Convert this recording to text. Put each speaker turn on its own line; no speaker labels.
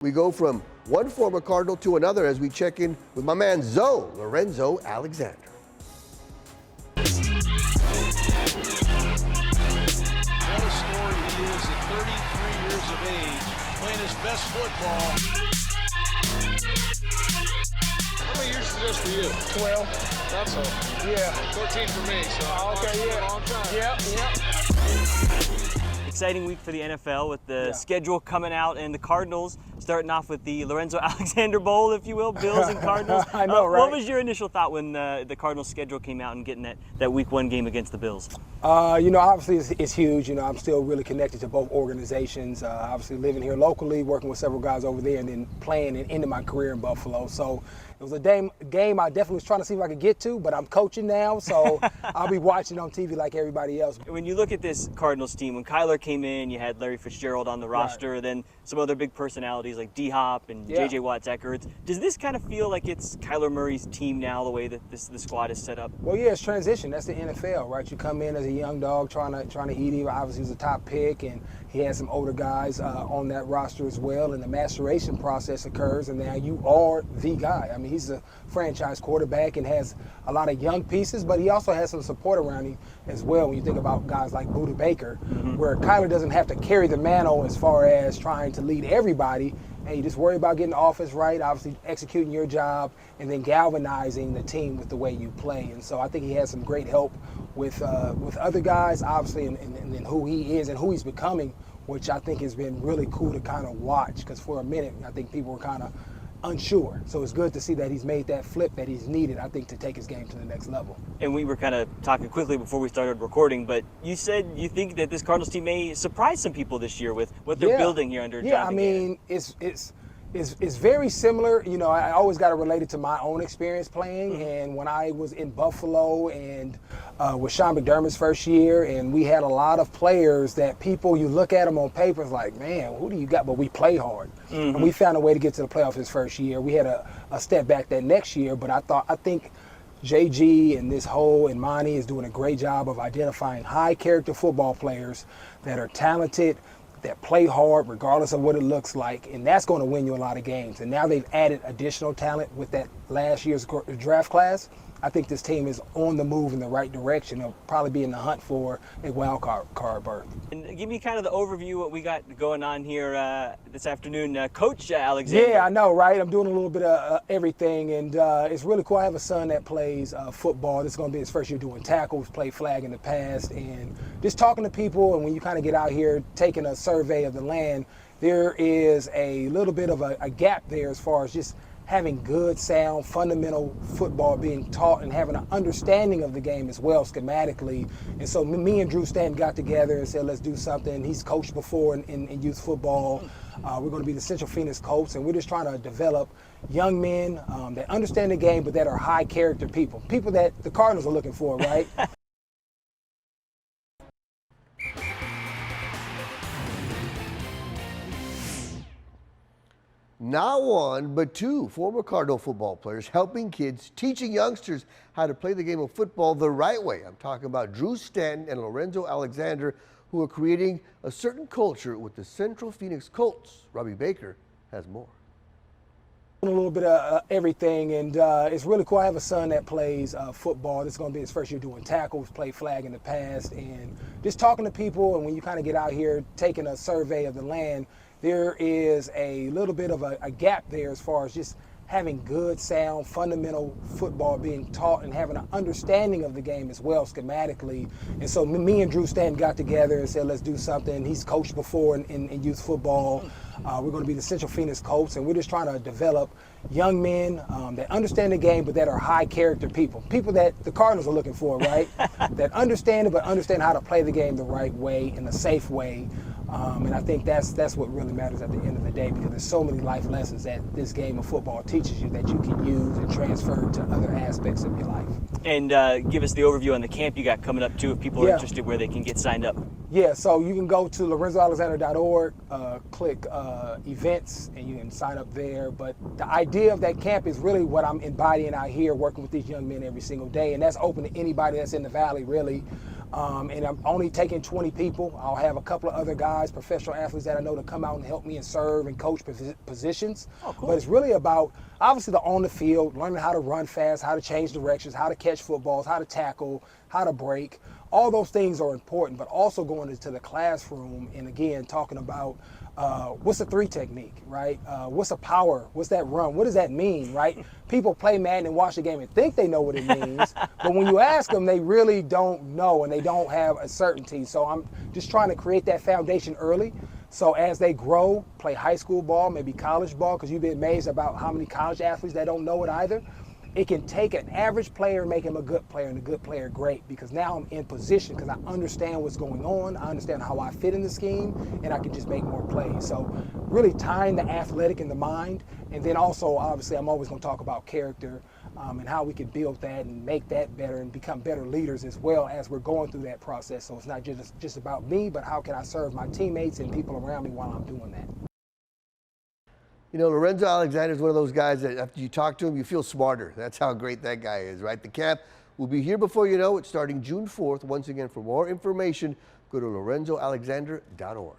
We go from one former Cardinal to another as we check in with my man Lorenzo Alexander.
What a story he is at 33 years of age, playing his best football. How many years is this for you?
12.
That's all.
Yeah.
13 for me, so
Okay, yeah.
a long time.
Yep.
Exciting week for the NFL with the schedule coming out and the Cardinals starting off with the Lorenzo Alexander Bowl, if you will, Bills and Cardinals.
I know, right?
What was your initial thought when the Cardinals schedule came out and getting that week 1 game against the Bills?
Obviously it's huge. I'm still really connected to both organizations. Obviously living here locally, working with several guys over there, and then playing and ending my career in Buffalo. So it was a game I definitely was trying to see if I could get to, but I'm coaching now, so I'll be watching on TV like everybody else.
When you look at this Cardinals team, when Kyler came in, you had Larry Fitzgerald on the roster,
Right.
Then some other big personalities like D-Hop and J.J. Watt-Eckers. Does this kind of feel like it's Kyler Murray's team now, the way that the squad is set up?
Well, yeah, it's transition. That's the NFL, right? You come in as a young dog trying to eat him. Obviously, he's a top pick, and he has some older guys on that roster as well. And the maturation process occurs, and now you are the guy. I mean, he's a franchise quarterback and has a lot of young pieces, but he also has some support around him as well. When you think about guys like Buda Baker, where Kyler doesn't have to carry the mantle as far as trying to lead everybody. And you just worry about getting the offense right, obviously executing your job, and then galvanizing the team with the way you play. And so I think he has some great help with other guys, obviously, and who he is and who he's becoming, which I think has been really cool to kind of watch. Because for a minute, I think people were kind of unsure. So it's good to see that he's made that flip that he's needed, I think, to take his game to the next level.
And we were kind of talking quickly before we started recording, but you said you think that this Cardinals team may surprise some people this year with what they're building here under Jonathan
I mean, it's very similar. I always got to relate it to my own experience playing. And when I was in Buffalo and with Sean McDermott's first year, and we had a lot of players that you look at them on paper, it's like, man, who do you got? But we play hard. And we found a way to get to the playoffs his first year. We had a step back that next year, but I think JG and and Monty is doing a great job of identifying high character football players that are talented, that play hard regardless of what it looks like, and that's going to win you a lot of games. And now they've added additional talent with that last year's draft class. I think this team is on the move in the right direction. They'll probably be in the hunt for a wild card berth.
And give me kind of the overview what we got going on here this afternoon. Coach Alexander.
Yeah, I know, right? I'm doing a little bit of everything, and it's really cool. I have a son that plays football. This is going to be his first year doing tackles, played flag in the past, and just talking to people. And when you kind of get out here taking a survey of the land, there is a little bit of a gap there as far as just having good, sound, fundamental football being taught and having an understanding of the game as well, schematically. And so me and Drew Stanton got together and said, let's do something. He's coached before in youth football. We're going to be the Central Phoenix Colts, and we're just trying to develop young men that understand the game but that are high character people that the Cardinals are looking for, right?
Not one, but two former Cardinal football players helping kids, teaching youngsters how to play the game of football the right way. I'm talking about Drew Stanton and Lorenzo Alexander, who are creating a certain culture with the Central Phoenix Colts. Robbie Baker has more.
A little bit of everything, and it's really cool. I have a son that plays football. This is going to be his first year doing tackles, played flag in the past, and just talking to people. And when you kind of get out here taking a survey of the land, there is a little bit of a gap there as far as just having good, sound, fundamental football being taught and having an understanding of the game as well, schematically. And so me and Drew Stanton got together and said, let's do something. He's coached before in youth football. We're going to be the Central Phoenix Colts, and we're just trying to develop young men that understand the game but that are high character people that the Cardinals are looking for, right? That understand it but understand how to play the game the right way, in a safe way. And I think that's what really matters at the end of the day, because there's so many life lessons that this game of football teaches you that you can use and transfer to other aspects of your life.
And give us the overview on the camp you got coming up too, if people are interested, where they can get signed up.
Yeah, so you can go to lorenzoalexander.org, click events, and you can sign up there. But the idea of that camp is really what I'm embodying out here, working with these young men every single day, and that's open to anybody that's in the Valley, really. And I'm only taking 20 people. I'll have a couple of other guys, professional athletes that I know to come out and help me and serve and coach positions.
Oh, cool.
But it's really about, obviously, the on the field, learning how to run fast, how to change directions, how to catch footballs, how to tackle, how to break. All those things are important, but also going into the classroom and, again, talking about what's a 3 technique, right? What's a power? What's that run? What does that mean, right? People play Madden and watch the game and think they know what it means, but when you ask them, they really don't know and they don't have a certainty. So I'm just trying to create that foundation early. So as they grow, play high school ball, maybe college ball, because you'd be amazed about how many college athletes that don't know it either. It can take an average player and make him a good player and a good player great, because now I'm in position because I understand what's going on. I understand how I fit in the scheme, and I can just make more plays. So really tying the athletic in the mind, and then also obviously I'm always going to talk about character and how we can build that and make that better and become better leaders as well as we're going through that process. So it's not just about me, but how can I serve my teammates and people around me while I'm doing that.
You know, Lorenzo Alexander is one of those guys that after you talk to him, you feel smarter. That's how great that guy is, right? The camp will be here before you know it, starting June 4th. Once again, for more information, go to lorenzoalexander.org.